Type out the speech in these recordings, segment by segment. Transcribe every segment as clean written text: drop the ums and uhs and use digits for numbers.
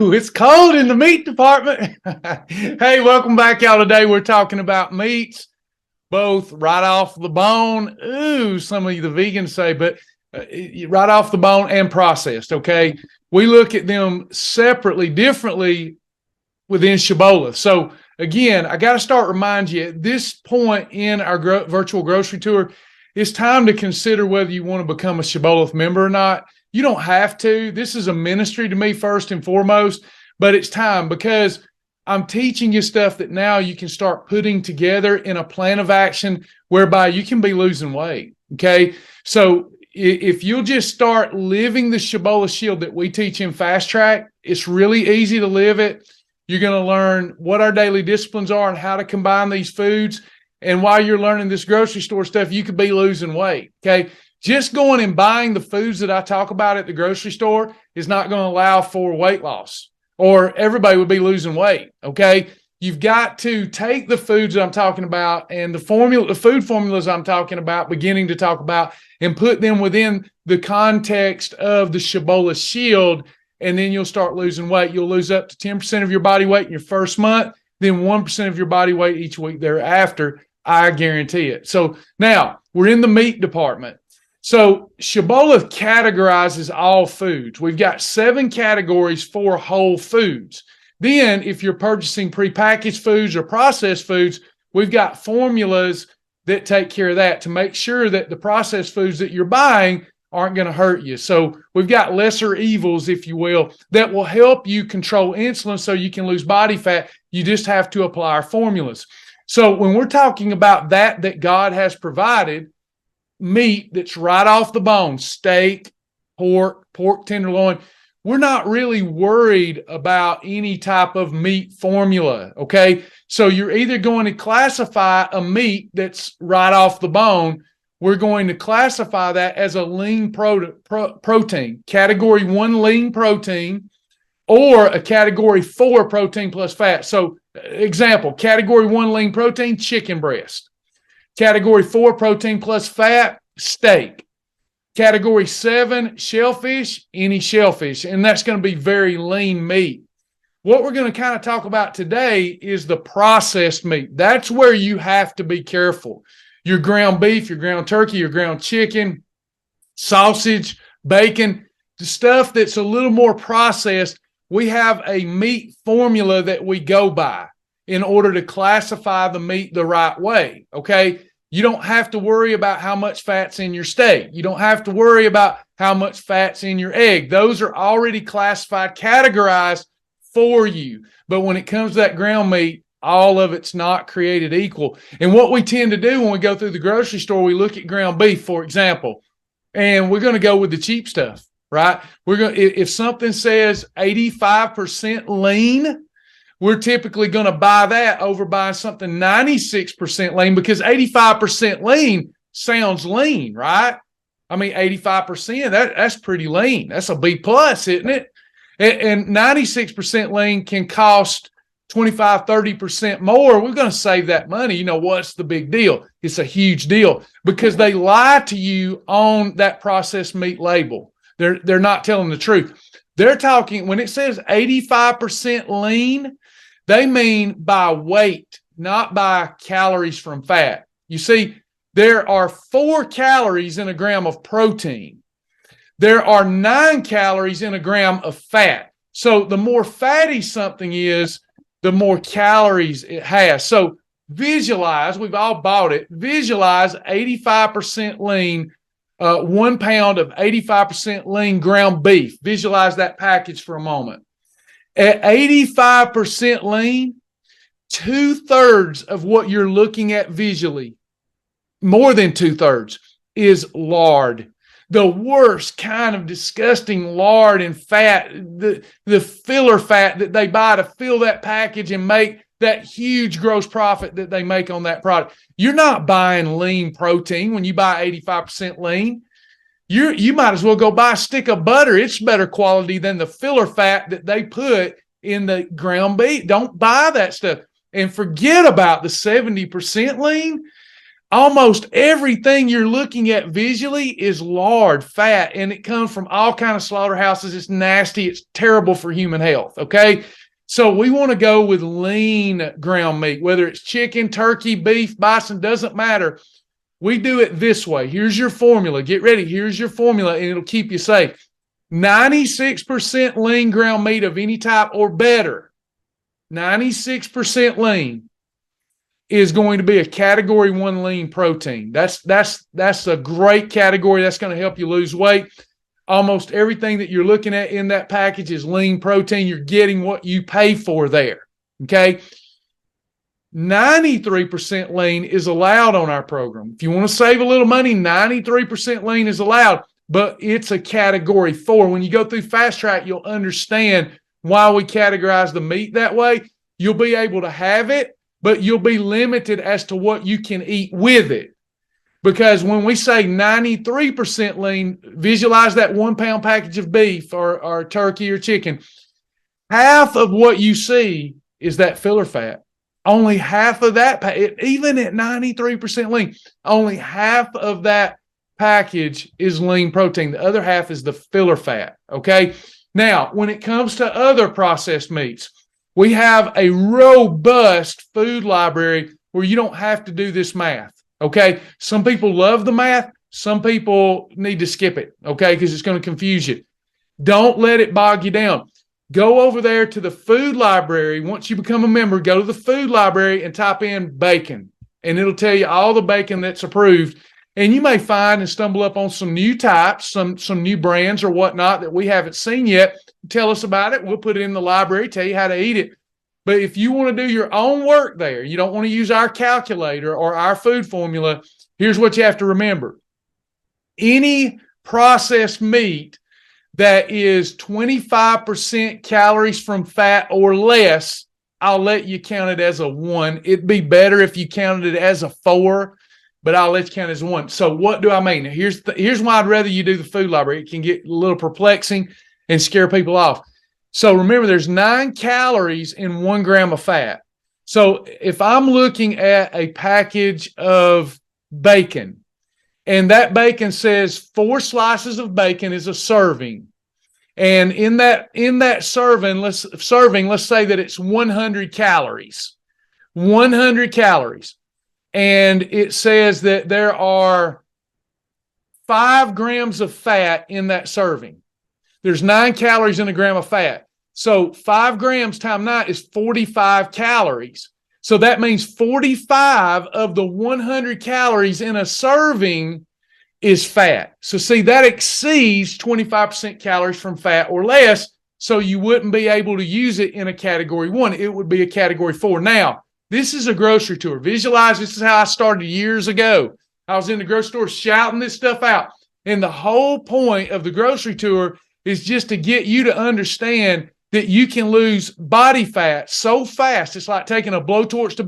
It's cold in the meat department. Hey, welcome back, y'all. Today we're talking about meats, both right off the bone. Ooh, some of you, the vegans say, but right off the bone and processed, okay? We look at them separately, differently within Shibboleth. So again, I got to start reminding you at this point in our virtual grocery tour, it's time to consider whether you want to become a Shibboleth member or not. You don't have to. This is a ministry to me first and foremost, but it's time because I'm teaching you stuff that now you can start putting together in a plan of action whereby you can be losing weight. Okay. So if you'll just start living the Shibboleth shield that we teach in Fast Track, it's really easy to live it. You're going to learn what our daily disciplines are and how to combine these foods. And while you're learning this grocery store stuff, you could be losing weight. Okay. Just going and buying the foods that I talk about at the grocery store is not going to allow for weight loss, or everybody would be losing weight. Okay. You've got to take the foods that I'm talking about and the food formulas I'm talking about, beginning to talk about, and put them within the context of the Shibboleth shield. And then you'll start losing weight. You'll lose up to 10% of your body weight in your first month, then 1% of your body weight each week thereafter. I guarantee it. So now we're in the meat department. So Shibboleth categorizes all foods. We've got 7 categories for whole foods. Then if you're purchasing prepackaged foods or processed foods, we've got formulas that take care of that to make sure that the processed foods that you're buying aren't going to hurt you. So we've got lesser evils, if you will, that will help you control insulin so you can lose body fat. You just have to apply our formulas. So when we're talking about that God has provided, meat that's right off the bone, steak, pork tenderloin, we're not really worried about any type of meat formula, okay? So you're either going to classify a meat that's right off the bone, we're going to classify that as a lean protein, category 1 lean protein, or a category 4 protein plus fat. So example, category 1 lean protein, chicken breast. Category 4 protein plus fat, steak. Category 7 shellfish, any shellfish, and that's going to be very lean meat. What we're going to kind of talk about today is the processed meat. That's where you have to be careful. Your ground beef, your ground turkey, your ground chicken, sausage, bacon, the stuff that's a little more processed, we have a meat formula that we go by in order to classify the meat the right way, okay? You don't have to worry about how much fat's in your steak. You don't have to worry about how much fat's in your egg. Those are already classified, categorized for you. But when it comes to that ground meat, all of it's not created equal. And what we tend to do when we go through the grocery store, we look at ground beef, for example, and we're going to go with the cheap stuff, right? If something says 85% lean, we're typically going to buy that over buying something 96% lean, because 85% lean sounds lean, right? I mean, 85%, that's pretty lean. That's a B plus, isn't it? And 96% lean can cost 25, 30% more. We're going to save that money. You know, what's the big deal? It's a huge deal because they lie to you on that processed meat label. They're not telling the truth. They're talking, when it says 85% lean, they mean by weight, not by calories from fat. You see, there are 4 calories in a gram of protein. There are 9 calories in a gram of fat. So the more fatty something is, the more calories it has. So visualize, we've all bought it, visualize 85% lean, 1 pound of 85% lean ground beef. Visualize that package for a moment. At 85% lean, 2/3 of what you're looking at visually, more than 2/3, is lard. The worst kind of disgusting lard and fat, the filler fat that they buy to fill that package and make that huge gross profit that they make on that product. You're not buying lean protein when you buy 85% lean. You might as well go buy a stick of butter. It's better quality than the filler fat that they put in the ground beef. Don't buy that stuff. And forget about the 70% lean. almost everything you're looking at visually is lard, fat, and it comes from all kinds of slaughterhouses. It's nasty. It's terrible for human health, okay? So we want to go with lean ground meat, whether it's chicken, turkey, beef, bison, doesn't matter. We do it this way. Here's your formula. Get ready. Here's your formula, and it'll keep you safe. 96% lean ground meat of any type or better, 96% lean, is going to be a category 1 lean protein. That's a great category. That's going to help you lose weight. Almost everything that you're looking at in that package is lean protein. You're getting what you pay for there, okay? 93% lean is allowed on our program. If you want to save a little money, 93% lean is allowed, but it's a category 4. When you go through Fast Track, you'll understand why we categorize the meat that way. You'll be able to have it, but you'll be limited as to what you can eat with it. Because when we say 93% lean, visualize that 1 pound package of beef or turkey or chicken. Half of what you see is that filler fat. Only half of that, even at 93% lean, only half of that package is lean protein. The other half is the filler fat, okay? Now, when it comes to other processed meats, we have a robust food library where you don't have to do this math, okay? Some people love the math. Some people need to skip it, okay, because it's going to confuse you. Don't let it bog you down. Go over there to the food library. Once you become a member, go to the food library and type in bacon, and it'll tell you all the bacon that's approved. And you may find and stumble up on some new types, some new brands or whatnot that we haven't seen yet. Tell us about it. We'll put it in the library, tell you how to eat it. But if you want to do your own work there, you don't want to use our calculator or our food formula, here's what you have to remember. Any processed meat that is 25% calories from fat or less, I'll let you count it as a 1. It'd be better if you counted it as a 4, but I'll let you count it as a 1. So what do I mean? Here's why I'd rather you do the food library. It can get a little perplexing and scare people off. So remember, there's 9 calories in 1 gram of fat. So if I'm looking at a package of bacon, and that bacon says 4 slices of bacon is a serving, and in that serving, let's say that it's 100 calories, 100 calories, and it says that there are 5 grams of fat in that serving. There's 9 calories in a gram of fat. So 5 grams times 9 is 45 calories. So that means 45 of the 100 calories in a serving is fat. So see, that exceeds 25% calories from fat or less. So you wouldn't be able to use it in a category 1. It would be a category 4. Now, this is a grocery tour. Visualize, this is how I started years ago. I was in the grocery store shouting this stuff out. And the whole point of the grocery tour is just to get you to understand that you can lose body fat so fast. It's like taking a blowtorch to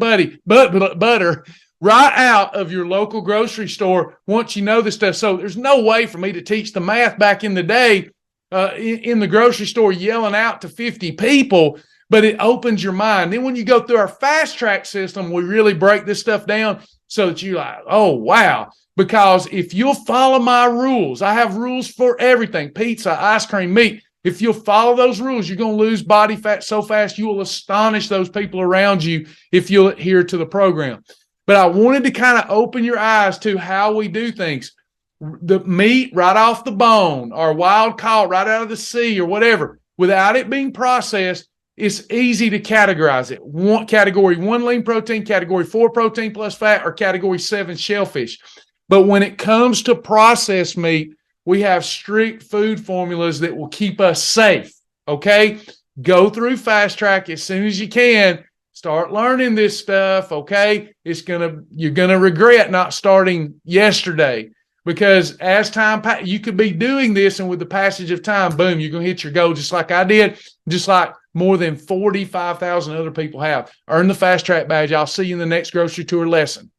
butter right out of your local grocery store once you know this stuff. So there's no way for me to teach the math back in the day in the grocery store yelling out to 50 people, but it opens your mind. Then when you go through our Fast Track system, we really break this stuff down so that you're like, oh, wow. Because if you'll follow my rules, I have rules for everything, pizza, ice cream, meat. If you'll follow those rules, you're going to lose body fat so fast you will astonish those people around you if you'll adhere to the program. But I wanted to kind of open your eyes to how we do things. The meat right off the bone or wild caught right out of the sea or whatever, without it being processed, it's easy to categorize it. Category 1 lean protein, category 4 protein plus fat, or category 7 shellfish. But when it comes to processed meat, we have strict food formulas that will keep us safe, okay? Go through Fast Track as soon as you can. Start learning this stuff, okay? You're gonna regret not starting yesterday, because as time you could be doing this, and with the passage of time, boom, you're gonna hit your goal just like I did, just like more than 45,000 other people have. Earn the Fast Track badge. I'll see you in the next grocery tour lesson.